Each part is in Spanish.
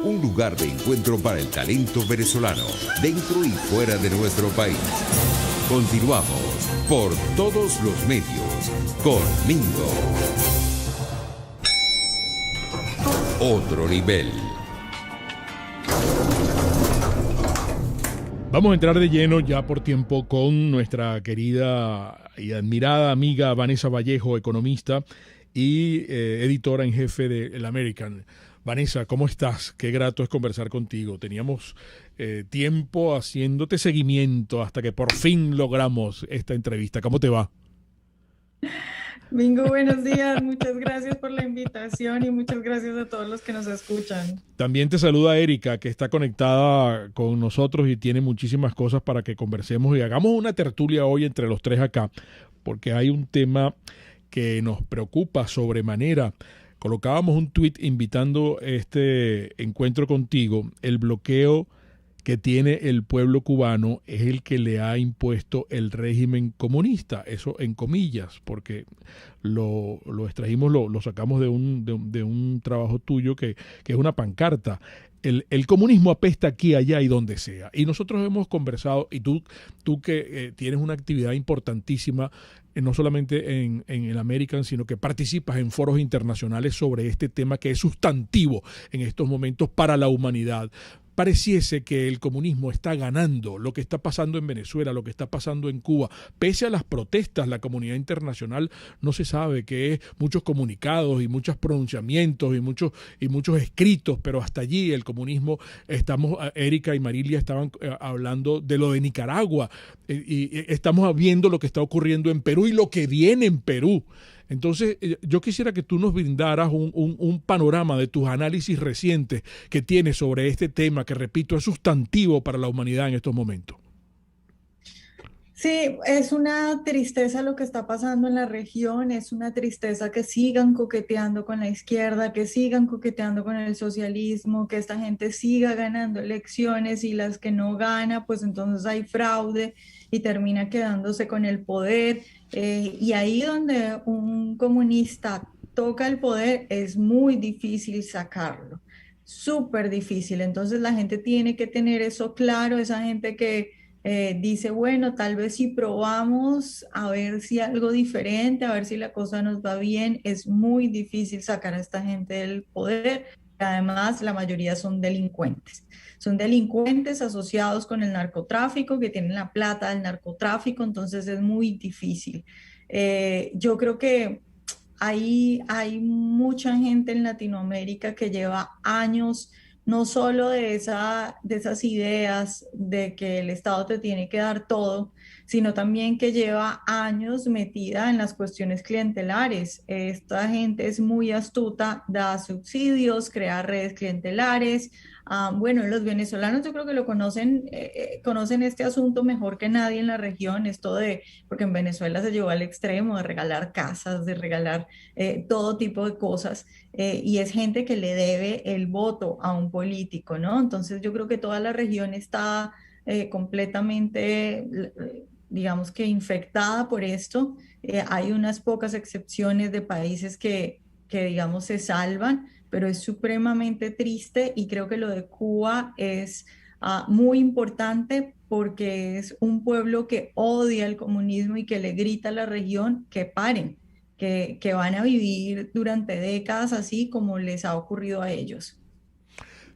un lugar de encuentro para el talento venezolano, dentro y fuera de nuestro país. Continuamos por todos los medios con Mingo. Otro nivel. Vamos a entrar de lleno ya por tiempo con nuestra querida y admirada amiga Vanessa Vallejo, economista y editora en jefe de El American. Vanessa, ¿cómo estás? Qué grato es conversar contigo. Teníamos tiempo haciéndote seguimiento hasta que por fin logramos esta entrevista. ¿Cómo te va? Mingo, buenos días. Muchas gracias por la invitación y muchas gracias a todos los que nos escuchan. También te saluda Erika, que está conectada con nosotros y tiene muchísimas cosas para que conversemos y hagamos una tertulia hoy entre los tres acá, porque hay un tema que nos preocupa sobremanera. Colocábamos un tuit invitando este encuentro contigo. El bloqueo que tiene el pueblo cubano es el que le ha impuesto el régimen comunista, eso en comillas, porque lo extrajimos, lo sacamos de un trabajo tuyo que es una pancarta. El comunismo apesta aquí, allá y donde sea. Y nosotros hemos conversado, y tú que tienes una actividad importantísima, no solamente en el American, sino que participas en foros internacionales sobre este tema que es sustantivo en estos momentos para la humanidad. Pareciese que el comunismo está ganando lo que está pasando en Venezuela, lo que está pasando en Cuba. Pese a las protestas, la comunidad internacional no se sabe, que es muchos comunicados y muchos pronunciamientos y muchos escritos, pero hasta allí el comunismo, Erika y Marilia estaban hablando de lo de Nicaragua y estamos viendo lo que está ocurriendo en Perú y lo que viene en Perú. Entonces, yo quisiera que tú nos brindaras un panorama de tus análisis recientes que tienes sobre este tema, que repito, es sustantivo para la humanidad en estos momentos. Sí, es una tristeza lo que está pasando en la región, es una tristeza que sigan coqueteando con la izquierda, que sigan coqueteando con el socialismo, que esta gente siga ganando elecciones y las que no gana, pues entonces hay fraude y termina quedándose con el poder. Y ahí donde un comunista toca el poder es muy difícil sacarlo, súper difícil. Entonces la gente tiene que tener eso claro, esa gente que dice, bueno, tal vez si probamos a ver si algo diferente, a ver si la cosa nos va bien, es muy difícil sacar a esta gente del poder. Además, la mayoría son delincuentes asociados con el narcotráfico, que tienen la plata del narcotráfico, entonces es muy difícil. Yo creo que hay mucha gente en Latinoamérica que lleva años no solo de esas ideas de que el Estado te tiene que dar todo, sino también que lleva años metida en las cuestiones clientelares. Esta gente es muy astuta, da subsidios, crea redes clientelares. Bueno, los venezolanos yo creo que lo conocen este asunto mejor que nadie en la región, porque en Venezuela se llevó al extremo de regalar casas, de regalar todo tipo de cosas, y es gente que le debe el voto a un político, ¿no? Entonces yo creo que toda la región está completamente, digamos que infectada por esto. Hay unas pocas excepciones de países digamos, se salvan, pero es supremamente triste y creo que lo de Cuba es muy importante porque es un pueblo que odia el comunismo y que le grita a la región que paren, que van a vivir durante décadas así como les ha ocurrido a ellos.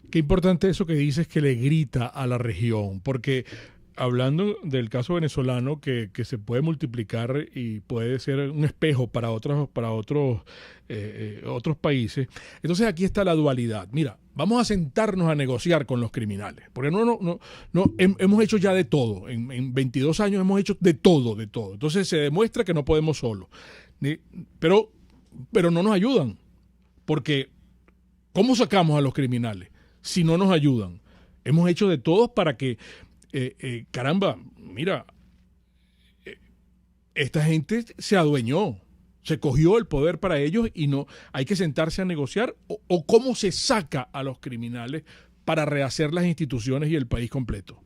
Qué importante eso que dices, que le grita a la región, porque hablando del caso venezolano que se puede multiplicar y puede ser un espejo para otros países, entonces aquí está la dualidad. Mira, vamos a sentarnos a negociar con los criminales, porque hemos hecho ya de todo, en 22 años hemos hecho de todo, entonces se demuestra que no podemos solo, pero no nos ayudan, porque ¿cómo sacamos a los criminales si no nos ayudan? Hemos hecho de todo para que caramba, mira, esta gente se adueñó, se cogió el poder para ellos y no hay que sentarse a negociar o cómo se saca a los criminales para rehacer las instituciones y el país completo.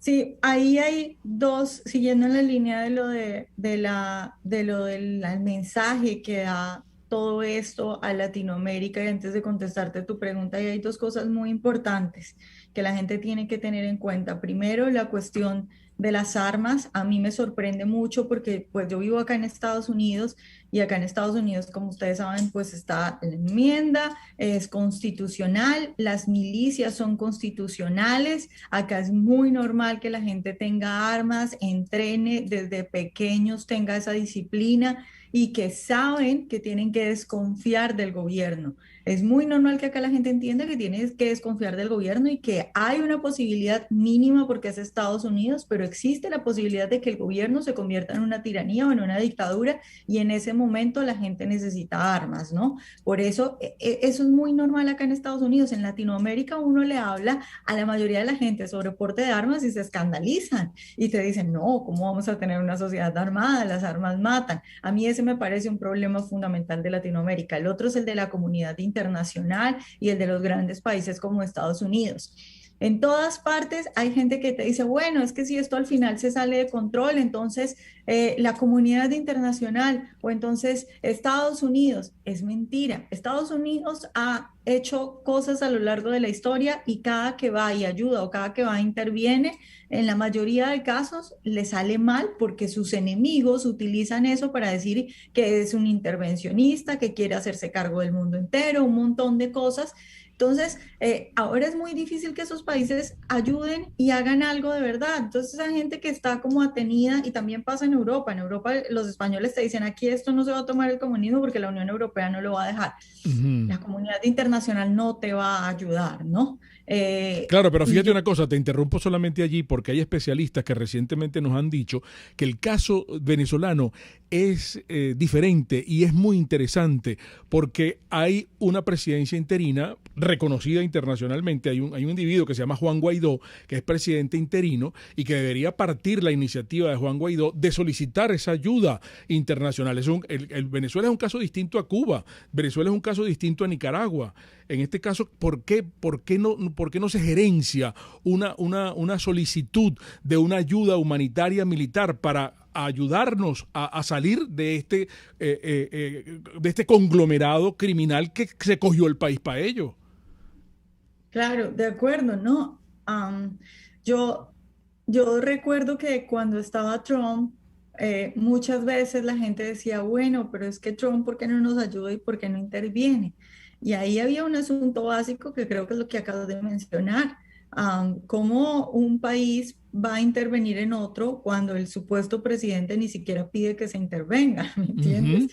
Sí, ahí hay dos, siguiendo en la línea de lo del mensaje que da todo esto a Latinoamérica? Y antes de contestarte tu pregunta, hay dos cosas muy importantes que la gente tiene que tener en cuenta. Primero, la cuestión de las armas. A mí me sorprende mucho porque pues yo vivo acá en Estados Unidos y acá en Estados Unidos, como ustedes saben, pues está la enmienda, es constitucional, las milicias son constitucionales, acá es muy normal que la gente tenga armas, entrene desde pequeños, tenga esa disciplina y que saben que tienen que desconfiar del gobierno. Es muy normal que acá la gente entienda que tiene que desconfiar del gobierno y que hay una posibilidad mínima porque es Estados Unidos, pero existe la posibilidad de que el gobierno se convierta en una tiranía o en una dictadura y en ese momento la gente necesita armas, ¿no? Por eso, eso es muy normal acá en Estados Unidos. En Latinoamérica uno le habla a la mayoría de la gente sobre porte de armas y se escandalizan y te dicen, no, ¿cómo vamos a tener una sociedad armada? Las armas matan. A mí ese me parece un problema fundamental de Latinoamérica. El otro es el de la comunidad internacional y el de los grandes países como Estados Unidos. En todas partes hay gente que te dice, bueno, es que si esto al final se sale de control, entonces la comunidad internacional o entonces Estados Unidos, es mentira. Estados Unidos ha hecho cosas a lo largo de la historia y cada que va y ayuda o cada que va interviene, en la mayoría de casos le sale mal porque sus enemigos utilizan eso para decir que es un intervencionista, que quiere hacerse cargo del mundo entero, un montón de cosas. Entonces, ahora es muy difícil que esos países ayuden y hagan algo de verdad. Entonces, esa gente que está como atenida, y también pasa en Europa los españoles te dicen, aquí esto no se va a tomar el comunismo porque la Unión Europea no lo va a dejar. Ujú. La comunidad internacional no te va a ayudar, ¿no? Claro, pero Y fíjate yo, una cosa, te interrumpo solamente allí porque hay especialistas que recientemente nos han dicho que el caso venezolano es diferente y es muy interesante porque hay una presidencia interina reconocida internacionalmente. Hay un individuo que se llama Juan Guaidó, que es presidente interino y que debería partir la iniciativa de Juan Guaidó de solicitar esa ayuda internacional. Venezuela es un caso distinto a Cuba, Venezuela es un caso distinto a Nicaragua. En este caso, ¿por qué no se gerencia una solicitud de una ayuda humanitaria militar para ayudarnos a salir de este conglomerado criminal que se cogió el país para ello? claro, de acuerdo, ¿no? Yo, yo recuerdo que cuando estaba Trump, muchas veces la gente decía, bueno, pero es que Trump, ¿por qué no nos ayuda y por qué no interviene? Y ahí había un asunto básico que creo que es lo que acabas de mencionar. ¿Cómo un país va a intervenir en otro cuando el supuesto presidente ni siquiera pide que se intervenga? ¿Me entiendes? Ujú.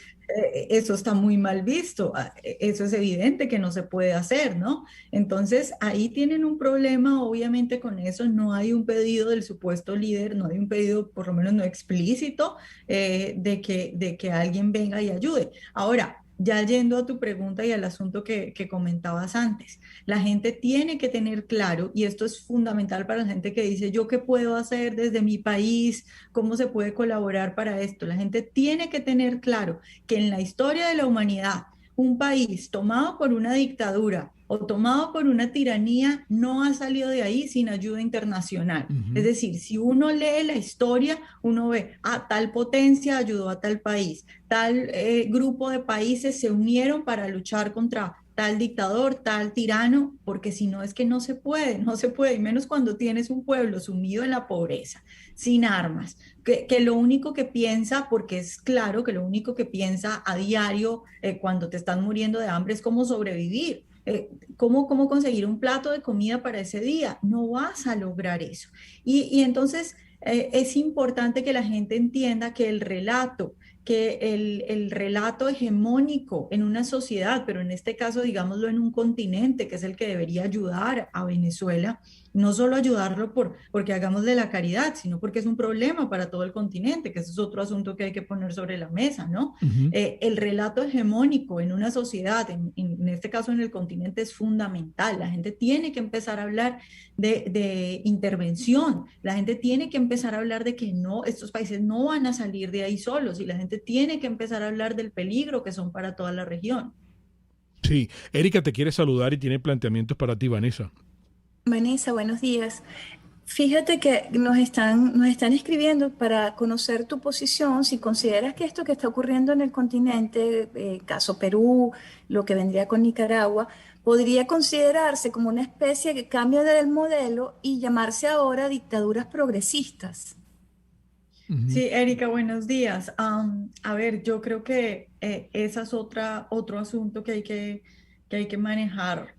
Eso está muy mal visto. Eso es evidente que no se puede hacer, ¿no? Entonces, ahí tienen un problema, obviamente, con eso. No hay un pedido del supuesto líder, no hay un pedido, por lo menos no explícito, de que alguien venga y ayude. Ahora, ya yendo a tu pregunta y al asunto que comentabas antes, la gente tiene que tener claro, y esto es fundamental para la gente que dice, ¿yo qué puedo hacer desde mi país? ¿Cómo se puede colaborar para esto? La gente tiene que tener claro que en la historia de la humanidad, un país tomado por una dictadura o tomado por una tiranía no ha salido de ahí sin ayuda internacional. Es Ujú. decir, si uno lee la historia, uno ve, tal potencia ayudó a tal país, tal grupo de países se unieron para luchar contra tal dictador, tal tirano, porque si no es que no se puede, no se puede, y menos cuando tienes un pueblo sumido en la pobreza, sin armas, que lo único que piensa, porque es claro que lo único que piensa a diario cuando te están muriendo de hambre es cómo sobrevivir. Cómo conseguir un plato de comida para ese día. No vas a lograr eso. Y entonces es importante que la gente entienda que el relato hegemónico en una sociedad, pero en este caso, digámoslo, en un continente, que es el que debería ayudar a Venezuela, no solo ayudarlo porque hagamos de la caridad, sino porque es un problema para todo el continente, que ese es otro asunto que hay que poner sobre la mesa, ¿no? Ujú. El relato hegemónico en una sociedad, en este caso en el continente, es fundamental. La gente tiene que empezar a hablar de intervención, la gente tiene que empezar a hablar de que no, estos países no van a salir de ahí solos y la gente tiene que empezar a hablar del peligro que son para toda la región. Sí, Erika te quiere saludar y tiene planteamientos para ti, Vanessa. Vanessa, buenos días. Fíjate que nos están escribiendo para conocer tu posición, si consideras que esto que está ocurriendo en el continente, caso Perú, lo que vendría con Nicaragua, podría considerarse como una especie de cambio del modelo y llamarse ahora dictaduras progresistas. Ujú. Sí, Erika, buenos días. A ver, yo creo que esa es otro asunto que hay que manejar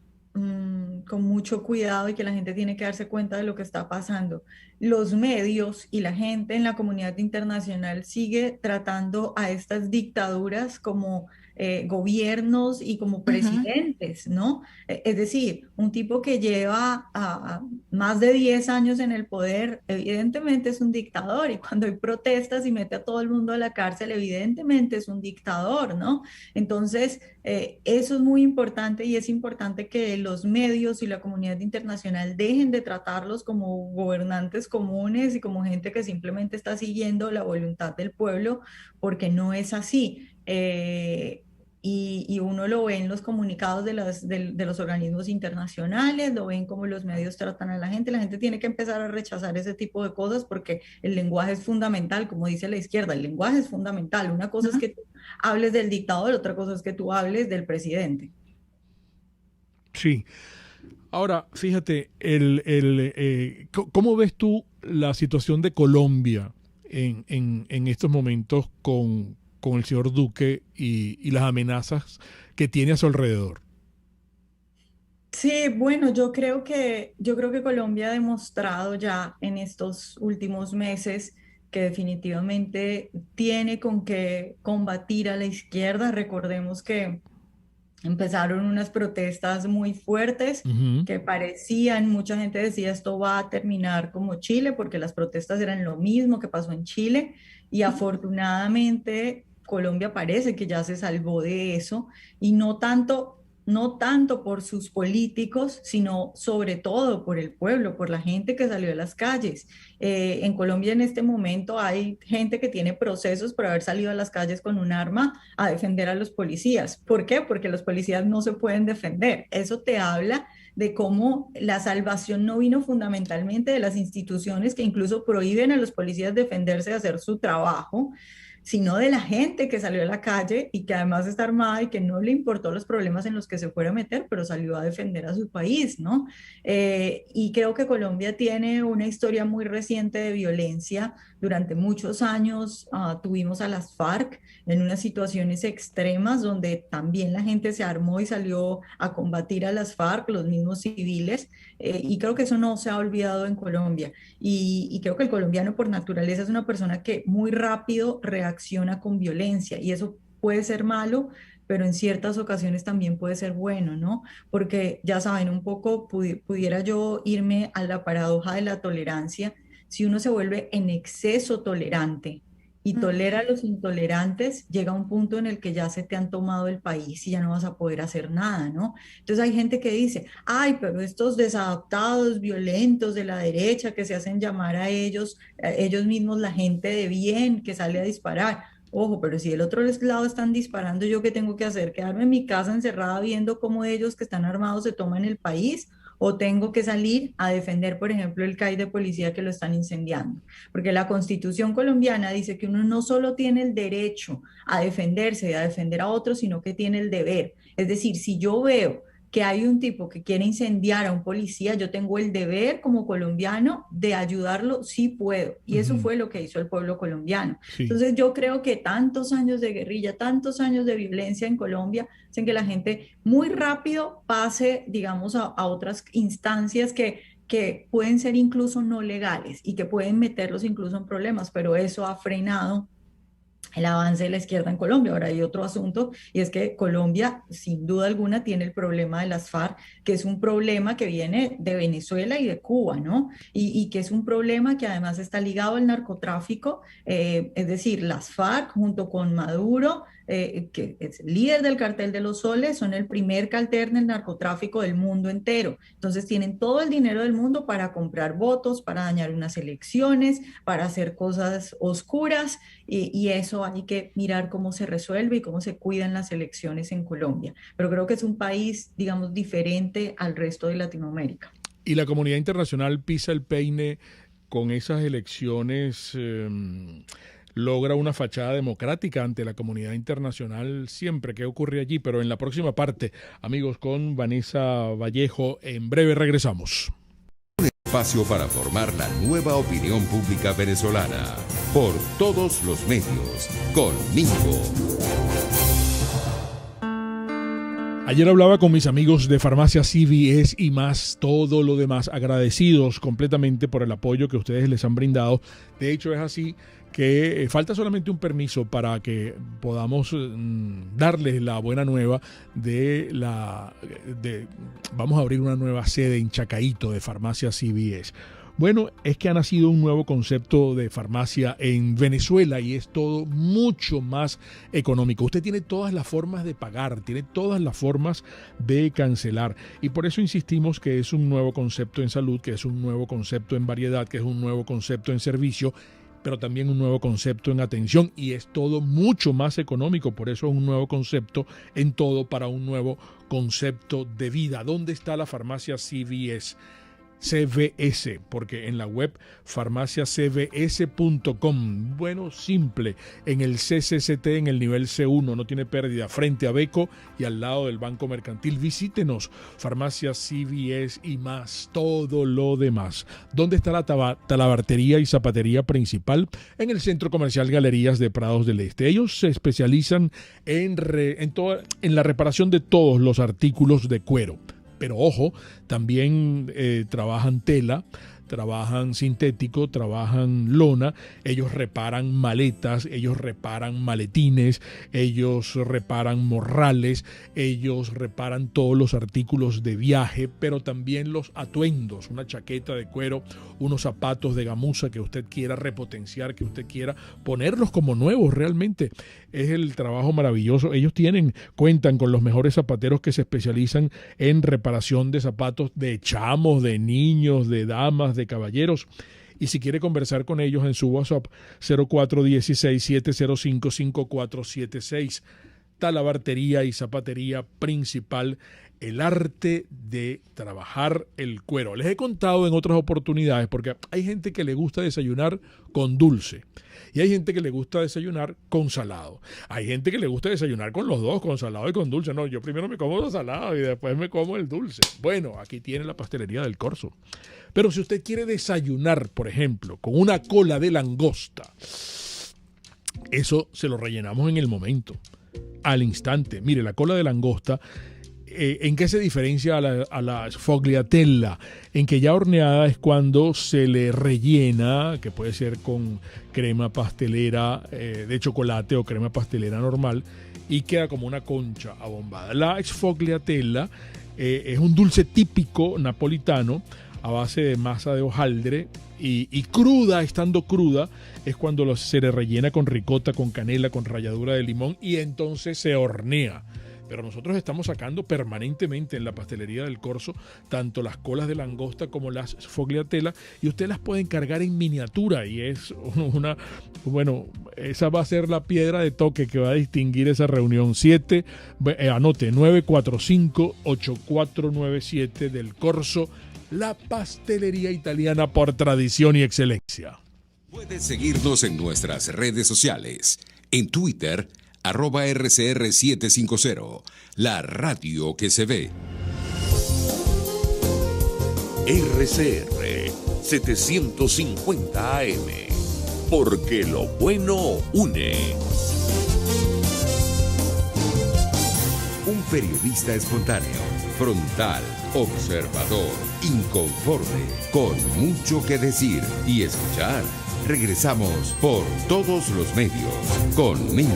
con mucho cuidado y que la gente tiene que darse cuenta de lo que está pasando. Los medios y la gente en la comunidad internacional sigue tratando a estas dictaduras como gobiernos y como Ujú. presidentes, ¿no? Es decir, un tipo que lleva más de 10 años en el poder, evidentemente es un dictador y cuando hay protestas y mete a todo el mundo a la cárcel, evidentemente es un dictador, ¿no? Entonces, eso es muy importante y es importante que los medios y la comunidad internacional dejen de tratarlos como gobernantes comunes y como gente que simplemente está siguiendo la voluntad del pueblo, porque no es así. Y uno lo ve en los comunicados de los organismos internacionales, lo ven como los medios tratan a la gente tiene que empezar a rechazar ese tipo de cosas porque el lenguaje es fundamental, como dice la izquierda, el lenguaje es fundamental. Una cosa es ¿No? que tú hables del dictador, otra cosa es que tú hables del presidente. Sí. Ahora, fíjate, ¿cómo ves tú la situación de Colombia en estos momentos con el señor Duque y las amenazas que tiene a su alrededor? Sí, bueno, yo creo que Colombia ha demostrado ya en estos últimos meses que definitivamente tiene con qué combatir a la izquierda. Recordemos que empezaron unas protestas muy fuertes Ujú. que parecían, mucha gente decía esto va a terminar como Chile, porque las protestas eran lo mismo que pasó en Chile y afortunadamente Colombia parece que ya se salvó de eso y no tanto por sus políticos, sino sobre todo por el pueblo, por la gente que salió a las calles. En Colombia en este momento hay gente que tiene procesos por haber salido a las calles con un arma a defender a los policías. ¿Por qué? Porque los policías no se pueden defender. Eso te habla de cómo la salvación no vino fundamentalmente de las instituciones que incluso prohíben a los policías defenderse de hacer su trabajo, sino de la gente que salió a la calle y que además está armada y que no le importó los problemas en los que se fuera a meter, pero salió a defender a su país, ¿no? Y creo que Colombia tiene una historia muy reciente de violencia. Durante muchos años tuvimos a las FARC en unas situaciones extremas donde también la gente se armó y salió a combatir a las FARC, los mismos civiles, y creo que eso no se ha olvidado en Colombia. Y creo que el colombiano por naturaleza es una persona que muy rápido reacciona con violencia y eso puede ser malo, pero en ciertas ocasiones también puede ser bueno, ¿no? Porque ya saben, un poco pudiera yo irme a la paradoja de la tolerancia. Si uno se vuelve en exceso tolerante y tolera a los intolerantes, llega un punto en el que ya se te han tomado el país y ya no vas a poder hacer nada, ¿no? Entonces hay gente que dice, ay, pero estos desadaptados, violentos de la derecha que se hacen llamar a ellos mismos la gente de bien que sale a disparar. Ojo, pero si del otro lado están disparando, ¿yo qué tengo que hacer? ¿Quedarme en mi casa encerrada viendo cómo ellos que están armados se toman el país? ¿O tengo que salir a defender, por ejemplo, el CAI de policía que lo están incendiando? Porque la Constitución colombiana dice que uno no solo tiene el derecho a defenderse y a defender a otros, sino que tiene el deber. Es decir, si yo veo que hay un tipo que quiere incendiar a un policía, yo tengo el deber como colombiano de ayudarlo si puedo. Y eso Ujú. fue lo que hizo el pueblo colombiano. Sí. Entonces yo creo que tantos años de guerrilla, tantos años de violencia en Colombia, hacen que la gente muy rápido pase, digamos, a otras instancias que pueden ser incluso no legales y que pueden meterlos incluso en problemas, pero eso ha frenado el avance de la izquierda en Colombia. Ahora hay otro asunto y es que Colombia, sin duda alguna, tiene el problema de las FARC, que es un problema que viene de Venezuela y de Cuba, ¿no? Y que es un problema que además está ligado al narcotráfico, es decir, las FARC junto con Maduro, que es el líder del cartel de los soles, son el primer cartel del narcotráfico del mundo entero. Entonces tienen todo el dinero del mundo para comprar votos, para dañar unas elecciones, para hacer cosas oscuras y eso hay que mirar cómo se resuelve y cómo se cuidan las elecciones en Colombia. Pero creo que es un país, digamos, diferente al resto de Latinoamérica. Y la comunidad internacional pisa el peine con esas elecciones, logra una fachada democrática ante la comunidad internacional siempre. ¿Qué ocurre allí? Pero en la próxima parte, amigos, con Vanessa Vallejo, en breve regresamos. Un espacio para formar la nueva opinión pública venezolana por todos los medios, con Mingo. Ayer hablaba con mis amigos de Farmacia CVS y más todo lo demás, agradecidos completamente por el apoyo que ustedes les han brindado. De hecho, es así que falta solamente un permiso para que podamos darles la buena nueva vamos a abrir una nueva sede en Chacaíto de Farmacia CVS. Bueno, es que ha nacido un nuevo concepto de farmacia en Venezuela y es todo mucho más económico. Usted tiene todas las formas de pagar, tiene todas las formas de cancelar y por eso insistimos que es un nuevo concepto en salud, que es un nuevo concepto en variedad, que es un nuevo concepto en servicio, pero también un nuevo concepto en atención y es todo mucho más económico. Por eso es un nuevo concepto en todo para un nuevo concepto de vida. ¿Dónde está la farmacia CVS? CVS, porque en la web farmaciacvs.com, bueno, simple, en el CCCT, en el nivel C1, no tiene pérdida, frente a Beco y al lado del Banco Mercantil. Visítenos, Farmacia CVS y más, todo lo demás. ¿Dónde está la talabartería y zapatería principal? En el Centro Comercial Galerías de Prados del Este. Ellos se especializan en la reparación de todos los artículos de cuero. Pero ojo, también trabajan tela, trabajan sintético, trabajan lona, ellos reparan maletas, ellos reparan maletines, ellos reparan morrales, ellos reparan todos los artículos de viaje, pero también los atuendos, una chaqueta de cuero, unos zapatos de gamuza que usted quiera repotenciar, que usted quiera ponerlos como nuevos. Realmente es el trabajo maravilloso. Ellos cuentan con los mejores zapateros que se especializan en reparación de zapatos de chamos, de niños, de damas, de caballeros. Y si quiere conversar con ellos en su WhatsApp 0416-705-5476. Talabartería y zapatería principal, el arte de trabajar el cuero. Les he contado en otras oportunidades porque hay gente que le gusta desayunar con dulce y hay gente que le gusta desayunar con salado. Hay gente que le gusta desayunar con los dos, con salado y con dulce. No, yo primero me como los salados y después me como el dulce. Bueno, aquí tiene la pastelería del Corso. Pero si usted quiere desayunar, por ejemplo, con una cola de langosta, eso se lo rellenamos en el momento, al instante. Mire, la cola de langosta, ¿en qué se diferencia a la sfogliatella? En que ya horneada es cuando se le rellena, que puede ser con crema pastelera de chocolate o crema pastelera normal, y queda como una concha abombada. La sfogliatella es un dulce típico napolitano a base de masa de hojaldre y cruda, estando cruda, es cuando se le rellena con ricota, con canela, con ralladura de limón y entonces se hornea. Pero nosotros estamos sacando permanentemente en la pastelería del Corso tanto las colas de langosta como las sfogliatella y usted las puede encargar en miniatura y es esa va a ser la piedra de toque que va a distinguir esa reunión. Anote 945-8497 del Corso, la pastelería italiana por tradición y excelencia. Puedes seguirnos en nuestras redes sociales. En Twitter, @RCR750, la radio que se ve. RCR 750 AM, porque lo bueno une. Un periodista espontáneo, frontal, observador, inconforme, con mucho que decir y escuchar. Regresamos por todos los medios con Mingo.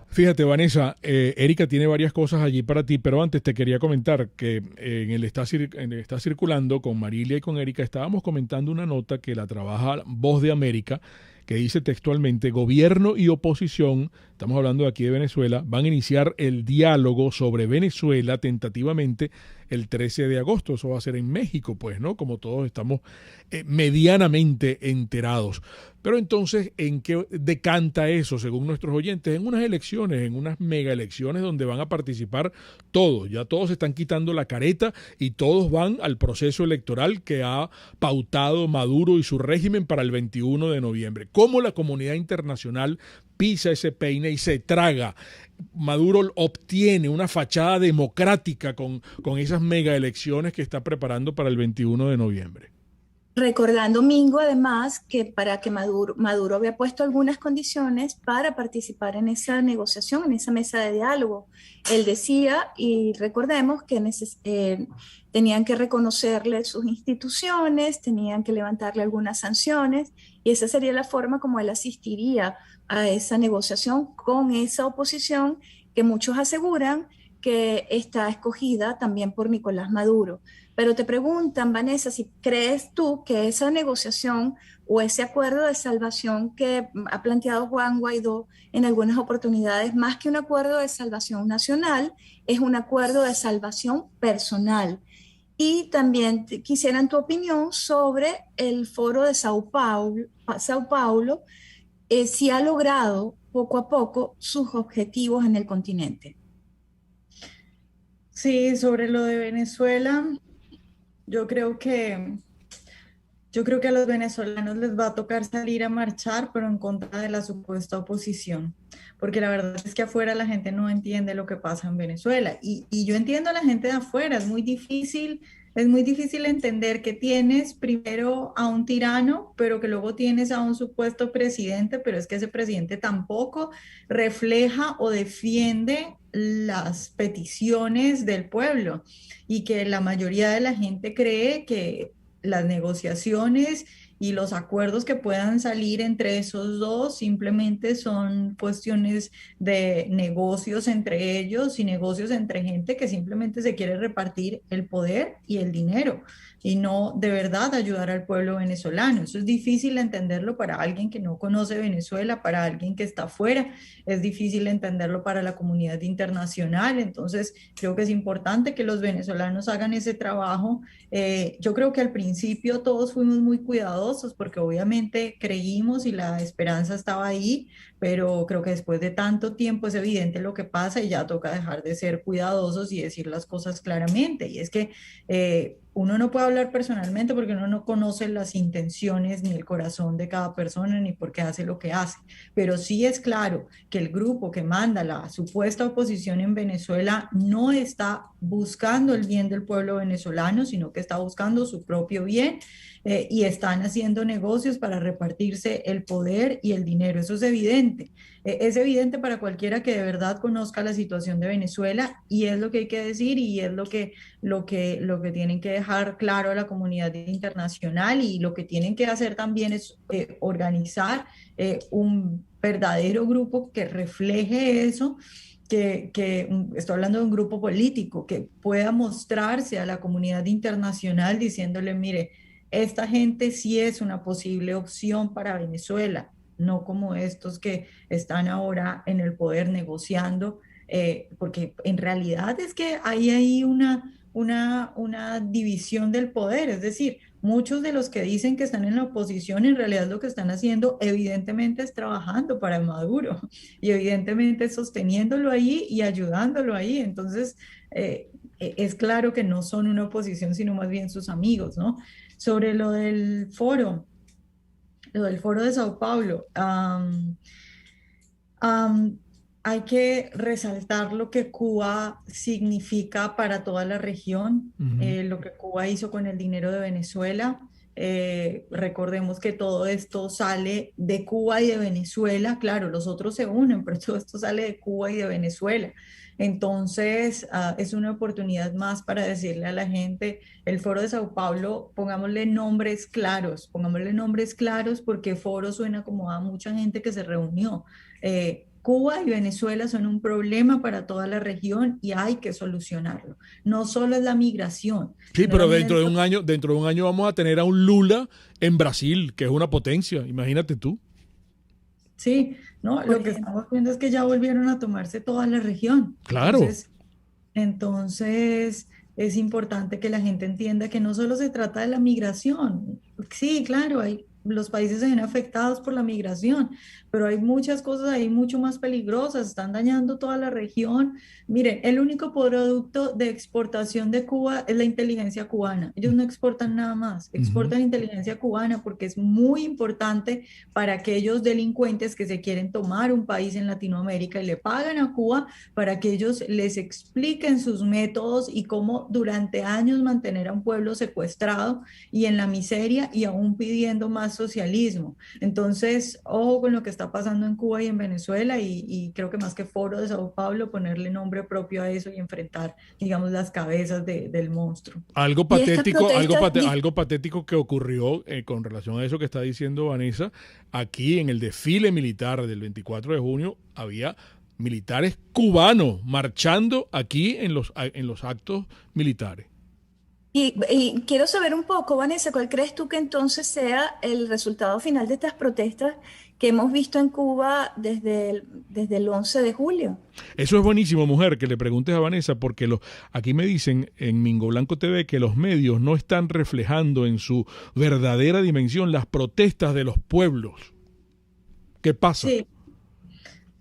Fíjate, Vanessa, Erika tiene varias cosas allí para ti, pero antes te quería comentar que en el Está Circulando con Marilia y con Erika estábamos comentando una nota que la trabaja Voz de América, que dice textualmente: gobierno y oposición, estamos hablando de aquí de Venezuela, van a iniciar el diálogo sobre Venezuela tentativamente el 13 de agosto. Eso va a ser en México, pues, ¿no? Como todos estamos medianamente enterados. Pero entonces, ¿en qué decanta eso, según nuestros oyentes? En unas elecciones, en unas mega elecciones donde van a participar todos. Ya todos están quitando la careta y todos van al proceso electoral que ha pautado Maduro y su régimen para el 21 de noviembre. ¿Cómo la comunidad internacional pisa ese peine y se traga? Maduro obtiene una fachada democrática con esas mega elecciones que está preparando para el 21 de noviembre. Recordando, Mingo, además, que para que Maduro había puesto algunas condiciones para participar en esa negociación, en esa mesa de diálogo. Él decía, y recordemos que tenían que reconocerle sus instituciones, tenían que levantarle algunas sanciones, y esa sería la forma como él asistiría a esa negociación con esa oposición que muchos aseguran que está escogida también por Nicolás Maduro. Pero te preguntan, Vanessa, si crees tú que esa negociación o ese acuerdo de salvación que ha planteado Juan Guaidó en algunas oportunidades, más que un acuerdo de salvación nacional, es un acuerdo de salvación personal. Y también quisieran tu opinión sobre el foro de Sao Paulo, si ha logrado poco a poco sus objetivos en el continente. Sí, sobre lo de Venezuela, yo creo que a los venezolanos les va a tocar salir a marchar, pero en contra de la supuesta oposición, porque la verdad es que afuera la gente no entiende lo que pasa en Venezuela. Y yo entiendo a la gente de afuera, es muy difícil entender que tienes primero a un tirano, pero que luego tienes a un supuesto presidente, pero es que ese presidente tampoco refleja o defiende las peticiones del pueblo y que la mayoría de la gente cree que las negociaciones y los acuerdos que puedan salir entre esos dos simplemente son cuestiones de negocios entre ellos y negocios entre gente que simplemente se quiere repartir el poder y el dinero y no de verdad ayudar al pueblo venezolano. Eso es difícil entenderlo para alguien que no conoce Venezuela, para alguien que está afuera, es difícil entenderlo para la comunidad internacional. Entonces, creo que es importante que los venezolanos hagan ese trabajo. Yo creo que al principio todos fuimos muy cuidadosos porque obviamente creímos y la esperanza estaba ahí, pero creo que después de tanto tiempo es evidente lo que pasa y ya toca dejar de ser cuidadosos y decir las cosas claramente. Y es que uno no puede hablar personalmente porque uno no conoce las intenciones ni el corazón de cada persona ni por qué hace lo que hace. Pero sí es claro que el grupo que manda la supuesta oposición en Venezuela no está buscando el bien del pueblo venezolano, sino que está buscando su propio bien. Y están haciendo negocios para repartirse el poder y el dinero. Eso es evidente. Es evidente para cualquiera que de verdad conozca la situación de Venezuela y es lo que hay que decir y es lo que tienen que dejar claro a la comunidad internacional y lo que tienen que hacer también es organizar un verdadero grupo que refleje eso. Estoy hablando de un grupo político que pueda mostrarse a la comunidad internacional diciéndole, mire, esta gente sí es una posible opción para Venezuela, no como estos que están ahora en el poder negociando, porque en realidad es que hay ahí una división del poder, es decir, muchos de los que dicen que están en la oposición en realidad lo que están haciendo evidentemente es trabajando para Maduro y evidentemente sosteniéndolo ahí y ayudándolo ahí, entonces es claro que no son una oposición sino más bien sus amigos, ¿no? Sobre lo del foro de Sao Paulo, hay que resaltar lo que Cuba significa para toda la región, lo que Cuba hizo con el dinero de Venezuela. Recordemos que todo esto sale de Cuba y de Venezuela, claro, los otros se unen, pero todo esto sale de Cuba y de Venezuela. Entonces, es una oportunidad más para decirle a la gente, el foro de Sao Paulo, pongámosle nombres claros porque foro suena como a mucha gente que se reunió. Cuba y Venezuela son un problema para toda la región y hay que solucionarlo. No solo es la migración. Sí, pero dentro de un año vamos a tener a un Lula en Brasil, que es una potencia, imagínate tú. Sí, no, lo que estamos viendo es que ya volvieron a tomarse toda la región. Claro. Entonces es importante que la gente entienda que no solo se trata de la migración. Sí, claro, hay los países se ven afectados por la migración, pero hay muchas cosas ahí mucho más peligrosas, están dañando toda la región. Miren, el único producto de exportación de Cuba es la inteligencia cubana. Ellos no exportan nada más, Ujú. exportan inteligencia cubana porque es muy importante para aquellos delincuentes que se quieren tomar un país en Latinoamérica y le pagan a Cuba para que ellos les expliquen sus métodos y cómo durante años mantener a un pueblo secuestrado y en la miseria y aún pidiendo más socialismo. Entonces, ojo con lo que está pasando en Cuba y en Venezuela y creo que más que Foro de Sao Paulo, ponerle nombre propio a eso y enfrentar, digamos, las cabezas del monstruo. Algo Y estas patético, protestas, algo patético que ocurrió con relación a eso que está diciendo Vanessa, aquí en el desfile militar del 24 de junio había militares cubanos marchando aquí en los actos militares. y quiero saber un poco, Vanessa, ¿cuál crees tú que entonces sea el resultado final de estas protestas que hemos visto en Cuba desde el 11 de julio? Eso es buenísimo, mujer, que le preguntes a Vanessa, porque aquí me dicen en Mingo Blanco TV que los medios no están reflejando en su verdadera dimensión las protestas de los pueblos. ¿Qué pasa? Sí,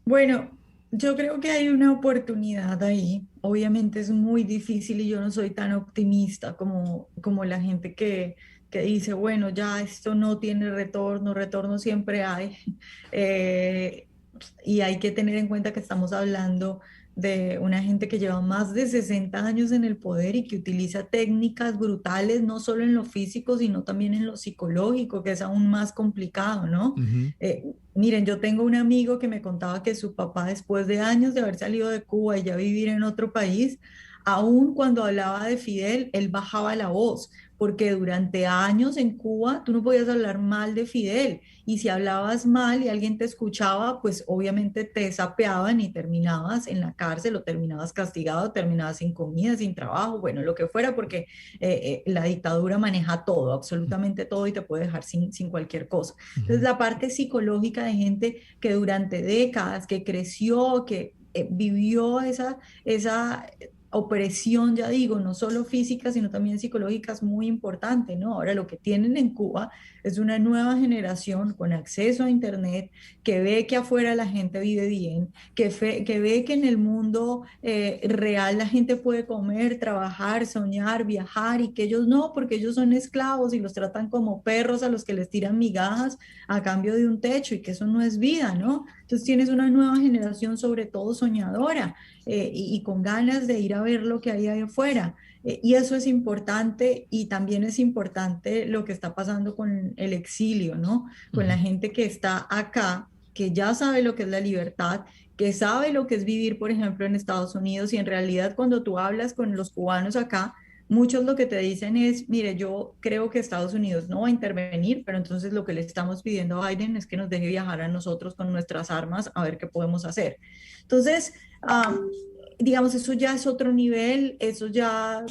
bueno, yo creo que hay una oportunidad ahí. Obviamente es muy difícil y yo no soy tan optimista como la gente que dice, bueno, ya esto no tiene retorno, retorno siempre hay. Eh, y hay que tener en cuenta que estamos hablando de una gente que lleva más de 60 años en el poder y que utiliza técnicas brutales, no solo en lo físico, sino también en lo psicológico, que es aún más complicado, ¿no? Ujú. Miren, yo tengo un amigo que me contaba que su papá, después de años de haber salido de Cuba y ya vivir en otro país, aún cuando hablaba de Fidel, él bajaba la voz, porque durante años en Cuba tú no podías hablar mal de Fidel, y si hablabas mal y alguien te escuchaba, pues obviamente te sapeaban y terminabas en la cárcel o terminabas castigado, terminabas sin comida, sin trabajo, bueno, lo que fuera, porque la dictadura maneja todo, absolutamente todo y te puede dejar sin cualquier cosa. Entonces, Ujú. la parte psicológica de gente que durante décadas, que creció, que vivió esa opresión, ya digo, no solo física, sino también psicológica, es muy importante, ¿no? Ahora, lo que tienen en Cuba es una nueva generación con acceso a Internet, que ve que afuera la gente vive bien, que ve que en el mundo real la gente puede comer, trabajar, soñar, viajar, y que ellos no, porque ellos son esclavos y los tratan como perros a los que les tiran migajas a cambio de un techo, y que eso no es vida, ¿no? Entonces tienes una nueva generación, sobre todo soñadora, y con ganas de ir a ver lo que hay ahí afuera. Y eso es importante, y también es importante lo que está pasando con el exilio, ¿no? Con Ujú. la gente que está acá, que ya sabe lo que es la libertad, que sabe lo que es vivir, por ejemplo, en Estados Unidos, y en realidad cuando tú hablas con los cubanos acá, muchos lo que te dicen es, mire, yo creo que Estados Unidos no va a intervenir, pero entonces lo que le estamos pidiendo a Biden es que nos deje viajar a nosotros con nuestras armas a ver qué podemos hacer. Entonces, digamos, eso ya es otro nivel, eso ya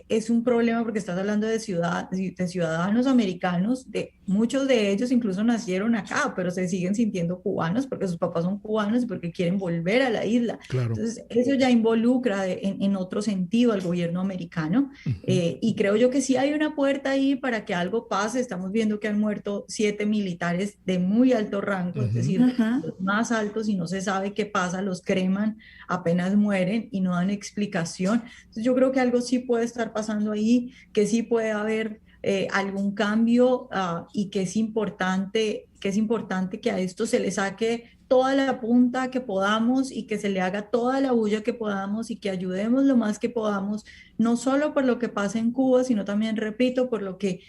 es un problema, porque estás hablando de ciudadanos americanos, de muchos de ellos incluso nacieron acá, pero se siguen sintiendo cubanos porque sus papás son cubanos y porque quieren volver a la isla. Claro. Entonces, eso ya involucra en otro sentido al gobierno americano, Ujú. y creo yo que sí hay una puerta ahí para que algo pase. Estamos viendo que han muerto 7 militares de muy alto rango, es Ujú. decir, Ajá. los más altos, y no se sabe qué pasa, los creman apenas mueren y no dan explicación. Entonces, yo creo que algo sí puede estar pasando ahí, que sí puede haber algún cambio, y que es importante que a esto se le saque toda la punta que podamos y que se le haga toda la bulla que podamos y que ayudemos lo más que podamos, no solo por lo que pasa en Cuba, sino también, repito, por lo que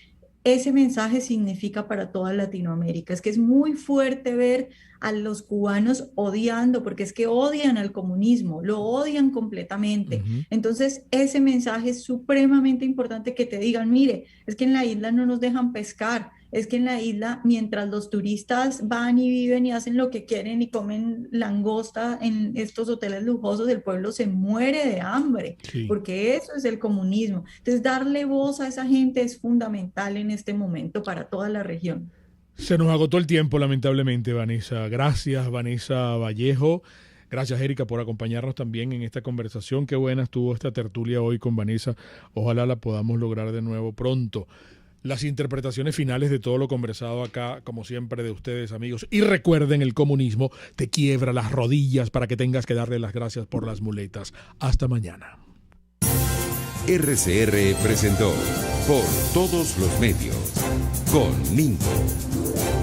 ese mensaje significa para toda Latinoamérica. Es que es muy fuerte ver a los cubanos odiando, porque es que odian al comunismo, lo odian completamente. Ujú. Entonces, ese mensaje es supremamente importante, que te digan, mire, es que en la isla no nos dejan pescar, es que en la isla, mientras los turistas van y viven y hacen lo que quieren y comen langosta en estos hoteles lujosos, el pueblo se muere de hambre, Sí. porque eso es el comunismo. Entonces, darle voz a esa gente es fundamental en este momento para toda la región. Se nos agotó el tiempo, lamentablemente, Vanessa. Gracias, Vanessa Vallejo. Gracias, Erika, por acompañarnos también en esta conversación. Qué buena estuvo esta tertulia hoy con Vanessa. Ojalá la podamos lograr de nuevo pronto. las interpretaciones finales de todo lo conversado acá, como siempre, de ustedes, amigos. Y recuerden, el comunismo te quiebra las rodillas para que tengas que darle las gracias por las muletas. Hasta mañana. RCR presentó Por Todos los Medios con Ningo.